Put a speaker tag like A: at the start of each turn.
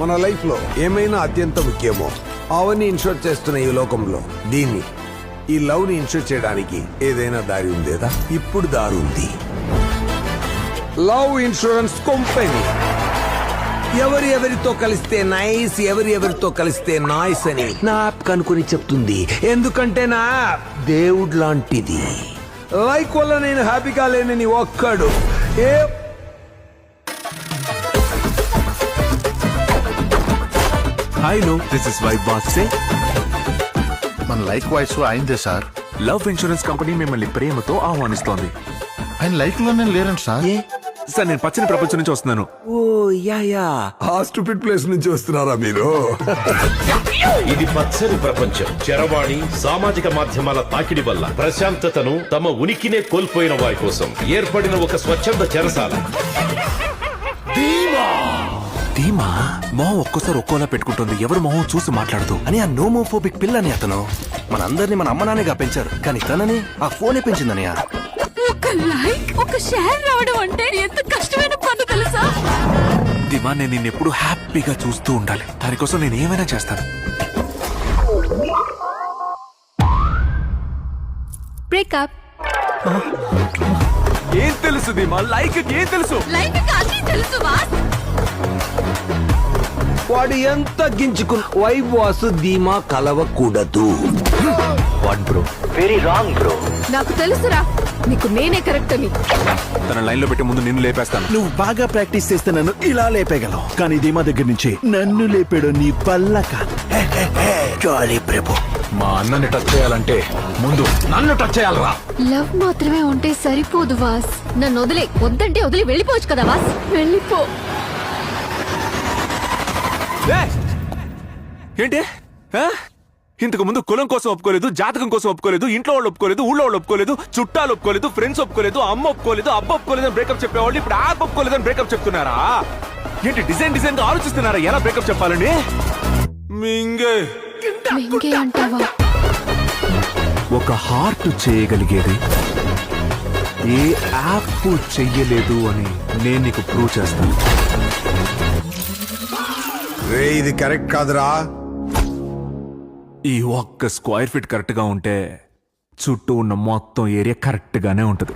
A: మన లైఫ్ లో ఏమైనా అత్యంత ముఖ్యమో అవన్నీ ఇన్షూర్ చేస్తున్న ఈ లోకంలో ఈ లవ్ ని ఇన్షూర్ చేయడానికి ఏదైనా దారి ఉందేదా? ఇప్పుడు దారి ఉంది. Love insurance company. ఎవరితో కలిస్తే నైస్, ఎవరితో కలిస్తే నాయిస్ అని నా యాప్ కనుకొని చెప్తుంది. ఎందుకంటే నా యాప్ దేవుడు లాంటిది. లైక్ వల్ల నేను హ్యాపీగా లేనని ఒక్కడు
B: హలో, దిస్ ఇస్ వైబ్ బాక్సే.
C: మన లైక్ వాయిస్ అయిందే సార్.
B: లవ్ ఇన్సూరెన్స్ కంపెనీ మిమ్మల్ని ప్రేమతో ఆహ్వానిస్తోంది.
C: ఆయన లైక్ లోనే లేరండి సార్.
B: సార్, నేను పచ్చని ప్రపంచం నుంచి వస్తున్నాను.
A: ఓ యా ఆ స్టూపిడ్ ప్లేస్ నుంచి వస్తున్నారా మీరు?
D: ఇది పచ్చని ప్రపంచం. చరవాణి, సామాజిక మాధ్యమాల తాకిడి వల్ల ప్రశాంతతను, తమ ఉనికినే కోల్పోయిన వారి కోసం ఏర్పడిన ఒక స్వచ్ఛంద చెరసాల.
B: ధీమా మొహం ఒక్కోసారి ఒక్కోలా పెట్టుకుంటుంది. ఎవరు మొహం చూసి మాట్లాడదు
E: అని ఆ నోమోఫోబిక్ పిల్లని అతను మనందరినీ మన అమ్మ నాన్నగా పెంచారు, కానీ తనని ఆ ఫోనే పెంచిందని.
F: ఒక లైక్, ఒక షేర్ రావడం అంటే ఎంత కష్టమైన పని తెలుసా?
B: ధీమా, నేను నిన్నెప్పుడు హ్యాపీగా చూస్తూ ఉండాలి. దానికోసం నేను ఏమైనా చేస్తాను.
F: బ్రేకప్.
B: ఏం తెలుసు ధీమా? లైక్ ఏం తెలుసు?
F: లైక్ కాదు తెలుసు బాస్.
A: వాడు ఎంత గించుకున్న వైబ్ వాసు ధీమా కలవకూడదు.
E: What bro, very wrong bro.
F: నాకు తెలుసురా, నీకు నేనే కరెక్ట్ అని.
B: తన లైన్ లో పెట్టే ముందు నిన్ను లేపేస్తాను.
E: నువ్వు బాగా ప్రాక్టీస్ చేస్తే నన్ను ఇలా లేపేయగలవు, కానీ ధీమా దగ్గర నుంచి నన్ను లేపాడు నీ వల్ల కాదు. జాలీ ప్రభు.
B: మా అన్నని టచ్ చేయాలంటే ముందు నన్ను టచ్ చేయాలరా.
F: లవ్ మాత్రమే ఉంటే సరిపోదు వాస్. నన్ను వదిలే. వద్దంటే వదిలి వెళ్ళిపోవచ్చు కదా వాస్. వెళ్ళిపో.
B: ఏంటి? ఇంతకు ముందు కులం కోసం ఒప్పుకోలేదు, జాతకం కోసం ఒప్పుకోలేదు, ఇంట్లో వాళ్ళు ఒప్పుకోలేదు, ఊళ్ళో వాళ్ళు ఒప్పుకోలేదు, చుట్టాలు ఒప్పుకోలేదు, ఫ్రెండ్స్ ఒప్పుకోలేదు, అమ్మ ఒప్పుకోలేదు, అబ్బ ఒప్పుకోలేదు అని బ్రేకప్ చెప్పేవాళ్ళు ఇప్పుడు యాప్ ఒప్పుకోలేదు అని బ్రేకప్ చెప్తున్నారా? ఏంటి డిజైన్ గా ఆలోచిస్తున్నారా ఎలా బ్రేకప్ చెప్పాలని? మింగే
F: అంటావా?
B: ఒక హార్ట్ చేయగలిగేది ఏ యాప్ చెయ్యలేదు అని నేను నీకు ప్రూవ్ చేస్తాను.
A: రే ఇది కరెక్ట్ కాదురా.
B: ఈ ఒక్క స్క్వేర్ ఫీట్ కరెక్ట్ గా ఉంటే చుట్టూ ఉన్న మొత్తం ఏరియా కరెక్ట్ గానే ఉంటది.